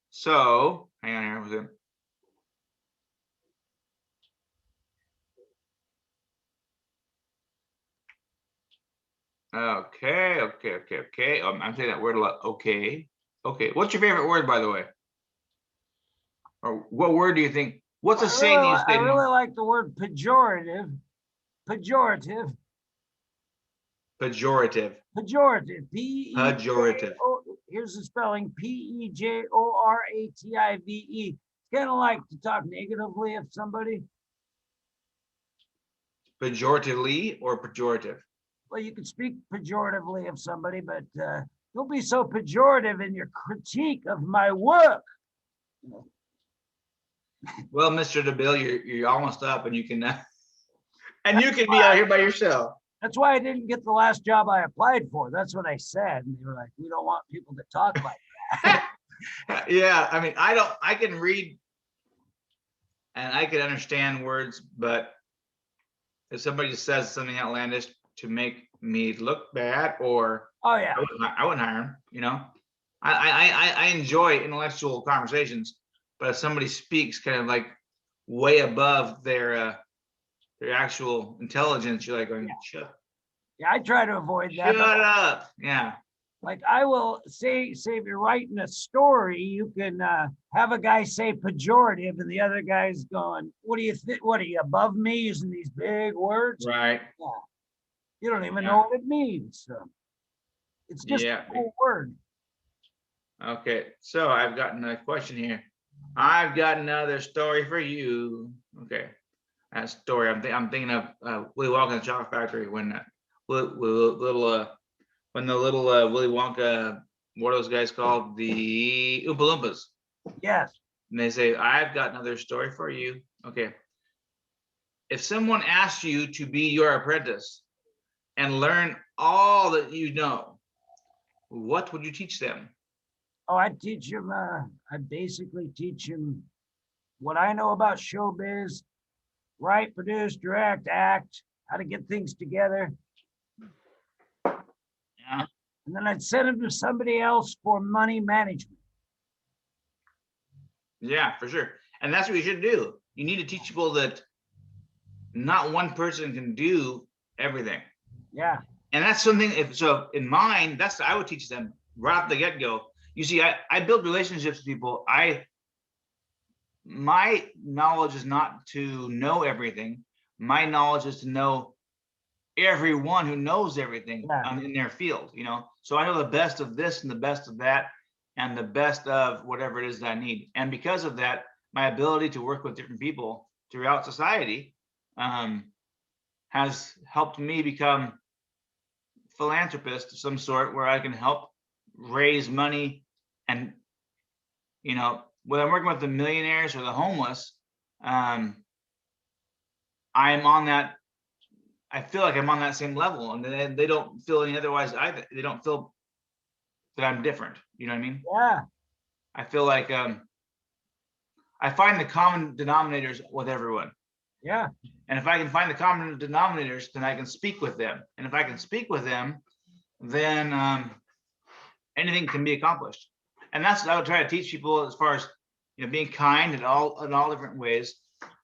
B: So hang on here with him. Okay. I'm saying that word a lot. Okay. What's your favorite word, by the way? Or what word do you think? What's a saying you say?
A: I really like the word pejorative. Pejorative.
B: Pejorative.
A: Pejorative.
B: Pejorative.
A: here's the spelling, Pejorative. Kind of like to talk negatively of somebody.
B: Pejoratively or pejorative?
A: Well, you can speak pejoratively of somebody, but don't be so pejorative in your critique of my work.
B: Well, Mr. DeBille, you're almost up, and you can be out here by yourself.
A: That's why I didn't get the last job I applied for. That's what I said. And they were like, we don't want people to talk like that.
B: Yeah, I mean, I can read and I can understand words, but if somebody says something outlandish to make me look bad, or
A: Oh yeah.
B: I wouldn't hire them, you know. I enjoy intellectual conversations, but if somebody speaks kind of like way above their actual intelligence, you're like going, shut
A: Yeah, I try to avoid that.
B: up. Yeah.
A: Like I will say if you're writing a story, you can have a guy say pejorative and the other guy's going, what do you think? What are you above me using these big words?
B: Right.
A: Yeah. You don't even know what it means. So it's just a cool word.
B: Okay, so I've gotten a question here. I've got another story for you. Okay, that story I'm thinking of Willy Wonka and the Chocolate Factory when the little Willy Wonka, what are those guys called? The Oompa Loompas.
A: Yes.
B: And they say, I've got another story for you. Okay. If someone asked you to be your apprentice and learn all that you know, what would you teach them?
A: Oh, I teach him, I basically teach him what I know about showbiz, write, produce, direct, act, how to get things together.
B: Yeah.
A: And then I'd send him to somebody else for money management.
B: Yeah, for sure. And that's what you should do. You need to teach people that not one person can do everything.
A: Yeah.
B: And that's something, in mine, I would teach them right off the get-go. You see, I build relationships with people. My knowledge is not to know everything. My knowledge is to know everyone who knows everything in their field, you know. So I know the best of this and the best of that and the best of whatever it is that I need. And because of that, my ability to work with different people throughout society has helped me become philanthropist of some sort, where I can help raise money. And, you know, whether I'm working with the millionaires or the homeless, I'm on that. I feel like I'm on that same level, and they don't feel any otherwise either. They don't feel that I'm different. You know what I mean?
A: Yeah.
B: I feel like I find the common denominators with everyone.
A: Yeah.
B: And if I can find the common denominators, then I can speak with them. And if I can speak with them, then anything can be accomplished. And that's what I would try to teach people, as far as, you know, being kind in all different ways,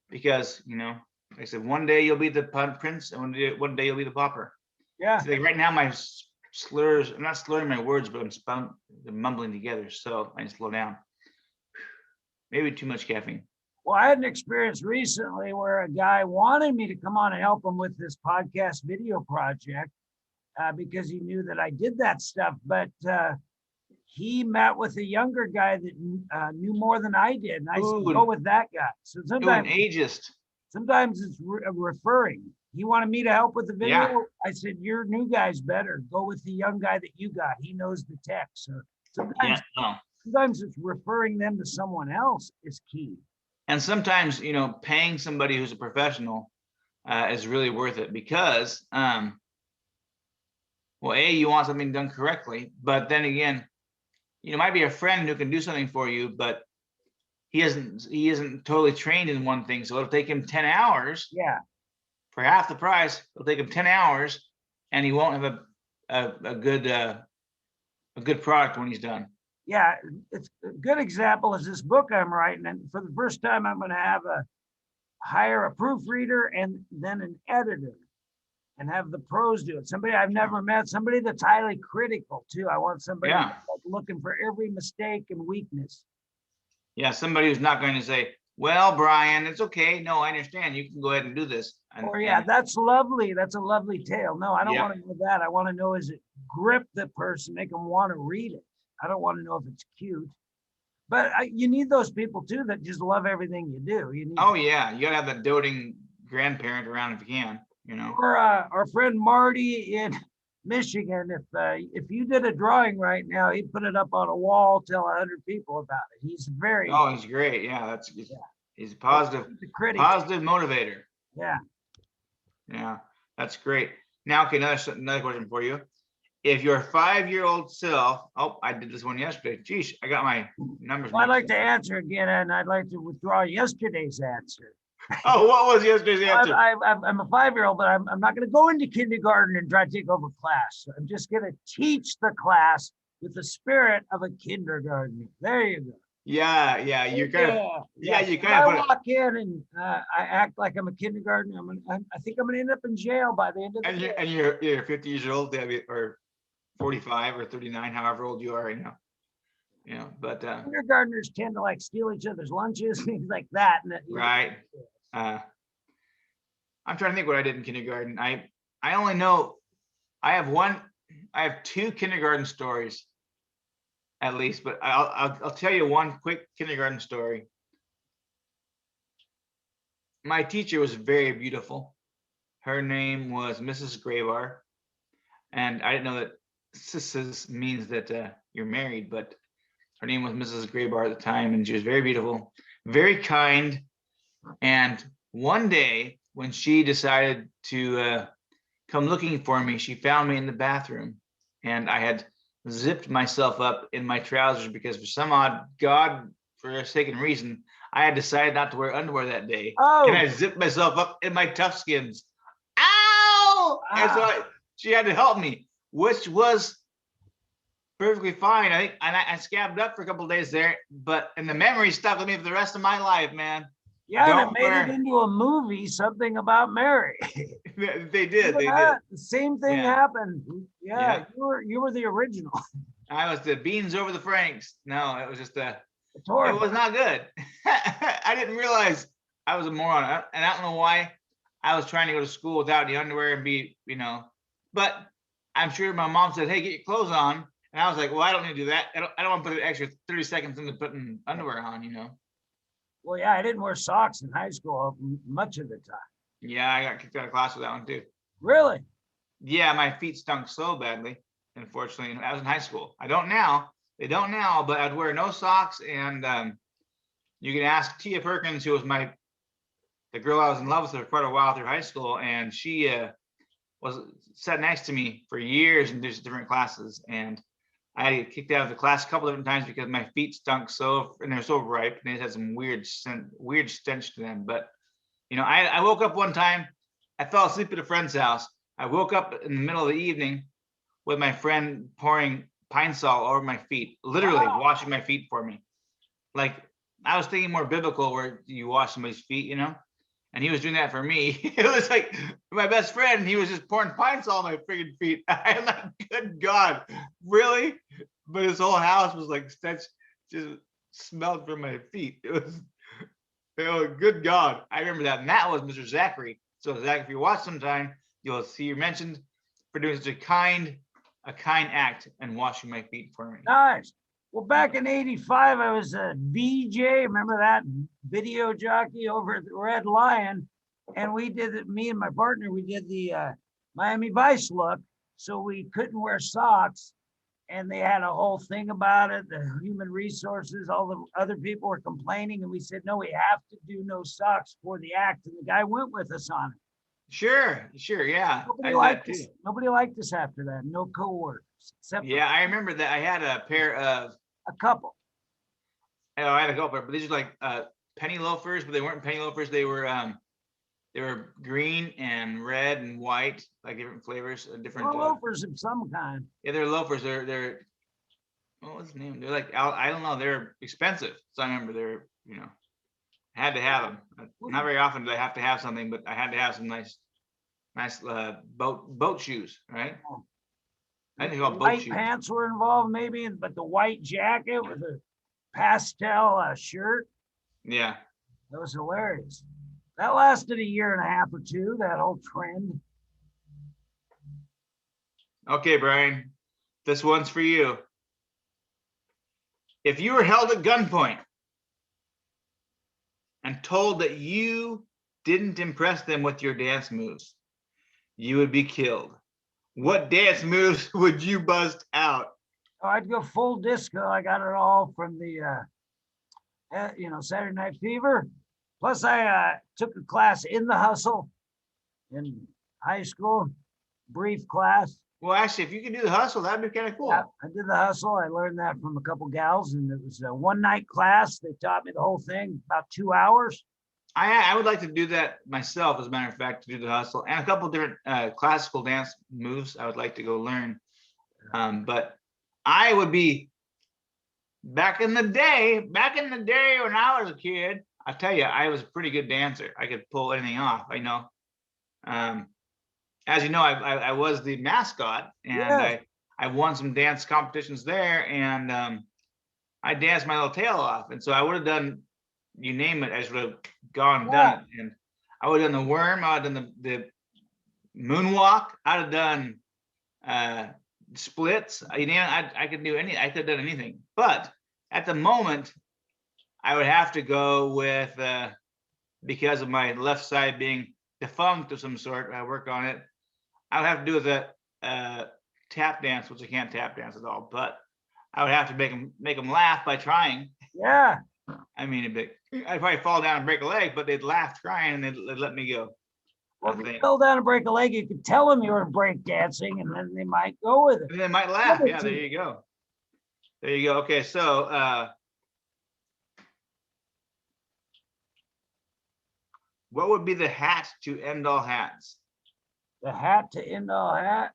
B: because, you know, like I said, one day you'll be the prince, and one day you'll be the pauper.
A: Yeah.
B: So, like, right now my slurs, I'm not slurring my words, but I'm mumbling together, so I need to slow down. Maybe too much caffeine.
A: Well, I had an experience recently where a guy wanted me to come on and help him with this podcast video project because he knew that I did that stuff. But he met with a younger guy that knew more than I did. And I said, go with that guy. So sometimes, sometimes it's referring. He wanted me to help with the video. Yeah. I said, your new guy's better. Go with the young guy that you got. He knows the tech. So sometimes it's referring them to someone else is key.
B: And sometimes, you know, paying somebody who's a professional is really worth it, because, well, you want something done correctly, but then again, you know, might be a friend who can do something for you, but he isn't totally trained in one thing. So it'll take him 10 hours.
A: Yeah.
B: For half the price, it'll take him 10 hours, and he won't have a good product when he's done.
A: Yeah, it's a good example is this book I'm writing, and for the first time, I'm going to hire a proofreader and then an editor, and have the pros do it. Somebody I've never met, somebody that's highly critical too. I want somebody looking for every mistake and weakness.
B: Yeah, somebody who's not going to say, well, Brian, it's okay. No, I understand. You can go ahead and do this.
A: That's lovely. That's a lovely tale. No, I don't want to know that. I want to know, is it grip the person, make them want to read it? I don't want to know if it's cute. But you need those people too that just love everything you do. You need.
B: Oh yeah, you gotta have that doting grandparent around if you can. You know.
A: Or our friend Marty in Michigan, if you did a drawing right now, he'd put it up on a wall, tell 100 people about it. He's very.
B: Oh, he's great. Yeah, he's a positive motivator.
A: Yeah.
B: Yeah, that's great. Now, okay, another question for you. If your 5-year-old self, oh, I did this one yesterday. Geez, I got my numbers.
A: Well, I'd like to answer again, and I'd like to withdraw yesterday's answer.
B: Oh, what was yesterday's answer?
A: I'm a 5-year-old, but I'm not going to go into kindergarten and try to take over class. I'm just going to teach the class with the spirit of a kindergartner. There you go.
B: Yeah, you're kind of, you kind of.
A: I walk in and I act like I'm a kindergartner. I think I'm going to end up in jail by the end of the day.
B: And you're 50 years old, or 45 or 39, however old you are right now. You know, but
A: kindergartners tend to like steal each other's lunches, things like that.
B: Right. I'm trying to think what I did in kindergarten. I only know I have 2 kindergarten stories at least, but I'll tell you one quick kindergarten story. My teacher was very beautiful. Her name was Mrs. Graybar, and I didn't know that "Sisses" means that you're married, but her name was Mrs. Graybar at the time, and she was very beautiful, very kind. And one day when she decided to come looking for me, she found me in the bathroom, and I had zipped myself up in my trousers because for some odd God-forsaken reason, I had decided not to wear underwear that day.
A: Oh.
B: And I zipped myself up in my Toughskins. Ow! And so she had to help me, which was perfectly fine. I scabbed up for a couple of days there, and the memory stuck with me for the rest of my life, man.
A: Yeah, and it made it into a movie, Something About Mary.
B: They did.
A: The same thing happened. Yeah, you were the original.
B: I was the beans over the Franks. No, it was just it
A: horrible.
B: was not good. I didn't realize I was a moron, and I don't know why I was trying to go to school without the underwear and be, but I'm sure my mom said, "Hey, get your clothes on," and I was like, "Well, I don't need to do that. I don't want to put an extra 30 seconds into putting underwear on."
A: Well, yeah, I didn't wear socks in high school much of the time.
B: Yeah, I got kicked out of class with that one too.
A: Really?
B: Yeah, my feet stunk so badly, unfortunately. I was in high school. I don't now. They don't now, but I'd wear no socks. And you can ask Tia Perkins, who was the girl I was in love with for quite a while through high school. And she sat next to me for years in just different classes. And I had to get kicked out of the class a couple different times because my feet stunk and they're so ripe, and they had some weird stench to them. But I woke up one time, I fell asleep at a friend's house. I woke up in the middle of the evening with my friend pouring Pine Sol over my feet, literally washing my feet for me. Like, I was thinking more biblical, where you wash somebody's feet, and he was doing that for me. It was like my best friend, he was just pouring Pine Sol on my freaking feet. I'm like, good God, really? But his whole house was like stench, just smelled from my feet. It was, good God. I remember that. And that was Mr. Zachary. So Zach, if you watch sometime, you'll see you're mentioned for doing such a kind act and washing my feet for me.
A: Nice. Well, back in '85, I was a VJ. Remember that video jockey over at the Red Lion? And we did it, me and my partner, we did the Miami Vice look. So we couldn't wear socks. And they had a whole thing about it. The human resources, all the other people were complaining. And we said, no, we have to do no socks for the act. And the guy went with us on it.
B: Sure. Yeah.
A: Nobody liked us after that. No co-workers.
B: I remember that I had a pair of.
A: A couple.
B: Oh, I had a couple, but these are like penny loafers, but they weren't penny loafers. They were green and red and white, like different flavors, different
A: loafers of some kind.
B: Yeah, they're loafers. They're what was the name? They're like, I don't know. They're expensive, so I remember they're had to have them. Not very often do I have to have something, but I had to have some nice boat shoes, right? I think about
A: white pants were involved, maybe, but the white jacket with a pastel shirt.
B: Yeah,
A: that was hilarious. That lasted a year and a half or two. That whole trend.
B: Okay, Brian, this one's for you. If you were held at gunpoint and told that you didn't impress them with your dance moves, you would be killed. What dance moves would you bust out?
A: Oh, I'd go full disco. I got it all from the, Saturday Night Fever. Plus, I took a class in the hustle in high school, brief class.
B: Well, actually, if you could do the hustle, that'd be kind of cool.
A: Yeah, I did the hustle. I learned that from a couple gals, and it was a one-night class. They taught me the whole thing, about 2 hours.
B: I would like to do that myself, as a matter of fact, to do the hustle and a couple different classical dance moves I would like to go learn. But I would be back in the day when I was a kid. I tell you, I was a pretty good dancer. I could pull anything off. I know. As you know, I was the mascot, and
A: Yeah.
B: I won some dance competitions there, and I danced my little tail off. And so I would have done, you name it, I just would have gone and done it. And I would have done the worm, I would have done the moonwalk, I'd have done splits. You know, I could do I could have done anything. But at the moment, I would have to go with, because of my left side being defunct of some sort, I work on it. I would have to do with a tap dance, which I can't tap dance at all, but I would have to make them laugh by trying.
A: Yeah.
B: I mean, I'd probably fall down and break a leg, but they'd laugh trying and they'd let me go.
A: Well, if you fell down and break a leg, you could tell them you were break dancing, and then they might go with it.
B: And they might laugh. Yeah, there you go. There you go. Okay, so what would be the hat to end all hats?
A: The hat to end all hat.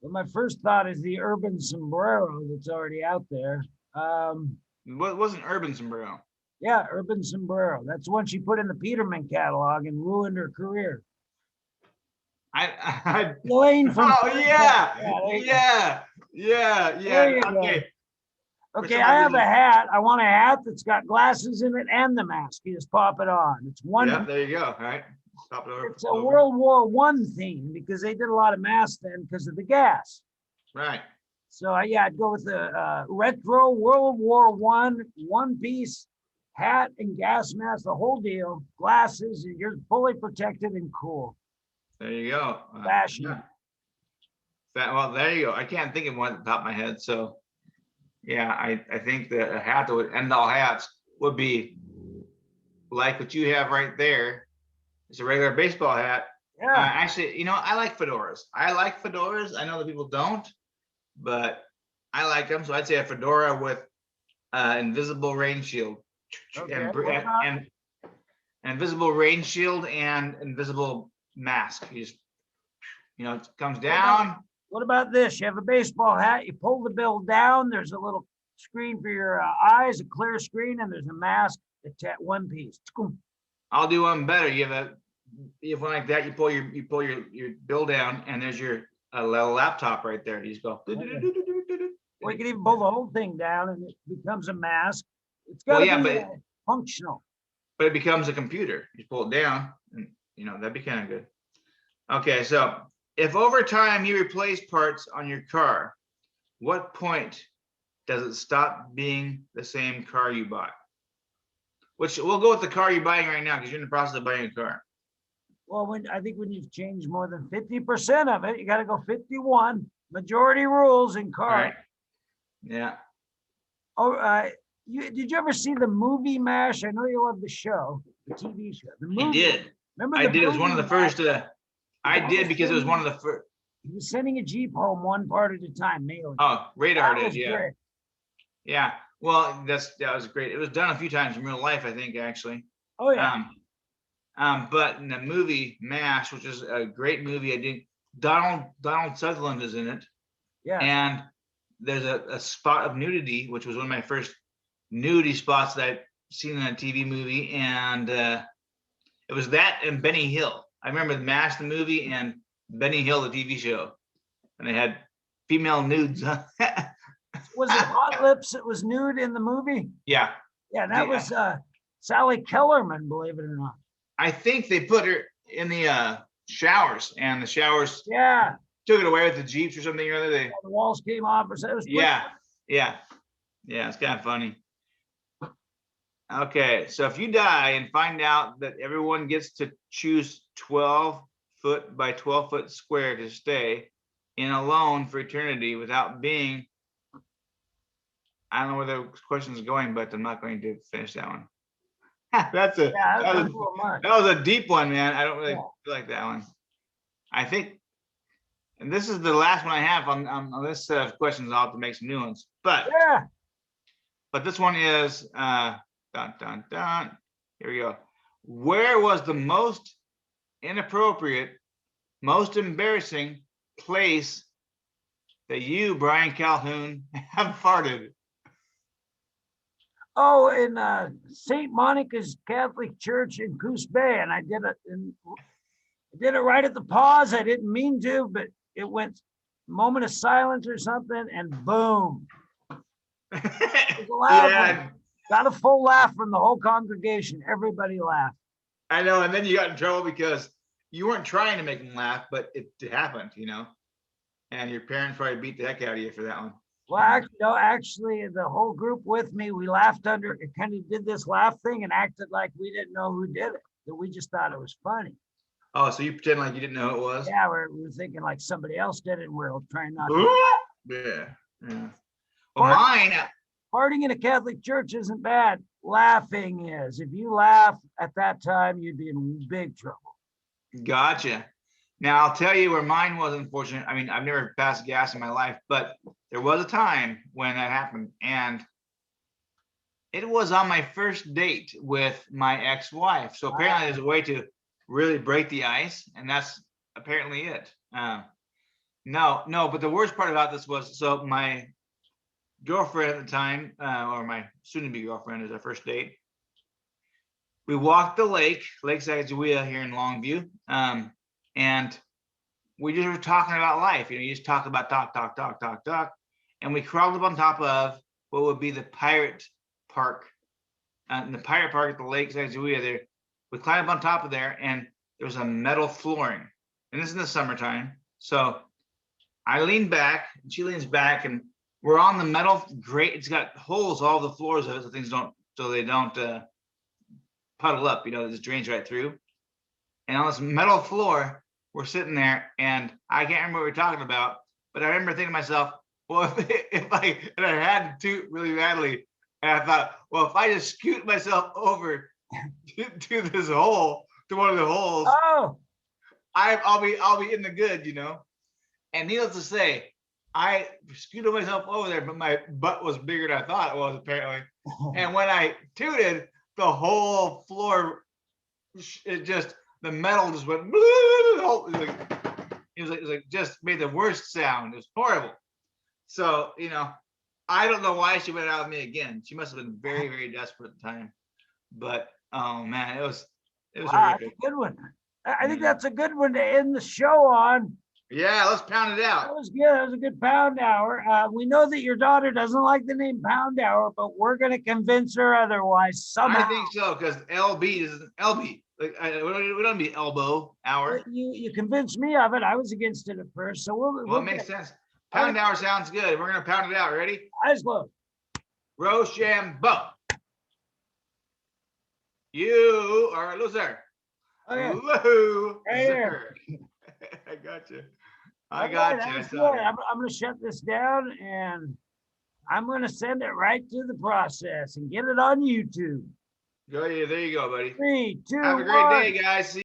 A: Well, my first thought is the urban sombrero that's already out there.
B: What was an urban sombrero?
A: Yeah, urban sombrero. That's one she put in the Peterman catalog and ruined her career. Elaine from.
B: Oh yeah. Okay.
A: Okay, I have a hat. I want a hat that's got glasses in it and the mask. You just pop it on. It's one.
B: Yeah, there you go. All right. Stop it over.
A: It's a World War I theme because they did a lot of masks then because of the gas.
B: Right.
A: So I'd go with the retro World War I one-piece hat and gas mask, the whole deal. Glasses, and you're fully protected and cool.
B: There you go.
A: Fashion.
B: Well, there you go. I can't think of one at the top of my head. So, yeah, I think that a hat that would end all hats would be like what you have right there. It's a regular baseball hat.
A: Yeah.
B: Actually, I like fedoras. I know that people don't, but I like them. So I'd say a fedora with invisible rain shield.
A: Okay.
B: And invisible rain shield and invisible mask. You just, it comes down.
A: What about this? You have a baseball hat, you pull the bill down, there's a little screen for your eyes, a clear screen, and there's a mask that's at one piece.
B: I'll do one better. You have one like that, you pull your bill down, and there's your little laptop right there. You just go.
A: Or you can even pull the whole thing down and it becomes a mask. It's got to be functional.
B: But it becomes a computer. You pull it down, and that'd be kind of good. Okay, so if over time you replace parts on your car, what point does it stop being the same car you bought? Which we'll go with the car you're buying right now because you're in the process of buying a car.
A: Well, I think when you've changed more than 50% of it, you got to go 51. Majority rules in car.
B: Right. Yeah.
A: Oh, did you ever see the movie MASH? I know you love the show, the TV show. The movie.
B: I did.
A: Remember?
B: I did. It was one of the first. I did because it was one of the first.
A: He was sending a Jeep home one part at a time, mailing.
B: Oh, Radar did, yeah.
A: Great.
B: Yeah. Well, that was great. It was done a few times in real life, I think, actually.
A: Oh yeah.
B: But in the movie MASH, which is a great movie, I did. Donald Sutherland is in it.
A: Yeah.
B: And there's a spot of nudity, which was one of my first nudity spots that I've seen in a TV movie, and it was that and Benny Hill. I remember MASH the movie and Benny Hill the TV show, and they had female nudes.
A: Was it Hot Lips that was nude in the movie?
B: Yeah.
A: Yeah, that was Sally Kellerman, believe it or not.
B: I think they put her in the showers, and the showers.
A: Yeah.
B: took it away with the Jeeps or something or other.
A: The walls came off or something. It was pretty
B: Yeah. It's kind of funny. Okay, so if you die and find out that everyone gets to choose 12-foot by 12-foot square to stay in alone for eternity without being, I don't know where the question is going, but I'm not going to finish that one. That was a deep one, man. I don't really feel like that one. I think, and this is the last one I have on this set of questions. I'll have to make some new ones, but this one is dun, dun, dun. Here we go. Where was the most inappropriate, most embarrassing place that you, Brian Calhoun, have farted?
A: Oh, in St. Monica's Catholic Church in Coos Bay, and I did it right at the pause. I didn't mean to, but it went moment of silence or something, and boom. It was a loud one. Got a full laugh from the whole congregation. Everybody laughed.
B: I know, and then you got in trouble because you weren't trying to make them laugh, but it happened, and your parents probably beat the heck out of you for that one.
A: Well, actually, the whole group with me, we laughed under it, kind of did this laugh thing and acted like we didn't know who did it, that we just thought it was funny.
B: Oh, so you pretend like you didn't know who it was?
A: Yeah, we're thinking like somebody else did it, and we're trying not
B: to. Yeah. Well, mine.
A: Farting in a Catholic church isn't bad. Laughing is. If you laugh at that time, you'd be in big trouble.
B: Gotcha. Now, I'll tell you where mine was unfortunate. I mean, I've never passed gas in my life, but there was a time when that happened. And it was on my first date with my ex-wife. So apparently there's a way to really break the ice. And that's apparently it. No, but the worst part about this was, so my girlfriend at the time, or my soon-to-be girlfriend, is our first date. We walked the lake, Lake Sacagawea here in Longview, and we just were talking about life. You just talk about talk, and we crawled up on top of what would be the pirate park, in the pirate park at the Lake Sacagawea. There, we climbed up on top of there, and there was a metal flooring, and this is in the summertime. So I lean back, and she leans back, and we're on the metal grate. It's got holes all the floors of it, so things they don't puddle up. It just drains right through. And on this metal floor, we're sitting there, and I can't remember what we're talking about, but I remember thinking to myself, well, if I had to toot really badly, and I thought, well, if I just scoot myself over to this hole, to one of the holes, I'll be in the good, And needless to say, I scooted myself over there, but my butt was bigger than I thought it was, apparently. And when I tooted, the whole floor, the metal just went, it was like just made the worst sound. It was horrible. So, I don't know why she went out with me again. She must have been very, very desperate at the time. But, oh man, it was
A: horrific. That's a good one. I think that's a good one to end the show on.
B: Yeah, let's pound it out.
A: That was good. That was a good pound hour. We know that your daughter doesn't like the name Pound Hour, but we're going to convince her otherwise somehow.
B: I think so, because LB isn't LB. Like, we don't be elbow hour.
A: You convinced me of it. I was against it at first, so we'll
B: it makes sense. Pound hour sounds good. We're going to pound it out. Ready?
A: Eyes closed.
B: Rochambeau. You are a loser.
A: Okay.
B: Loser. I got you. I got you.
A: I'm going to shut this down, and I'm going to send it right to the process and get it on YouTube.
B: There you go, buddy.
A: 3, 2,
B: Have a great day, guys. See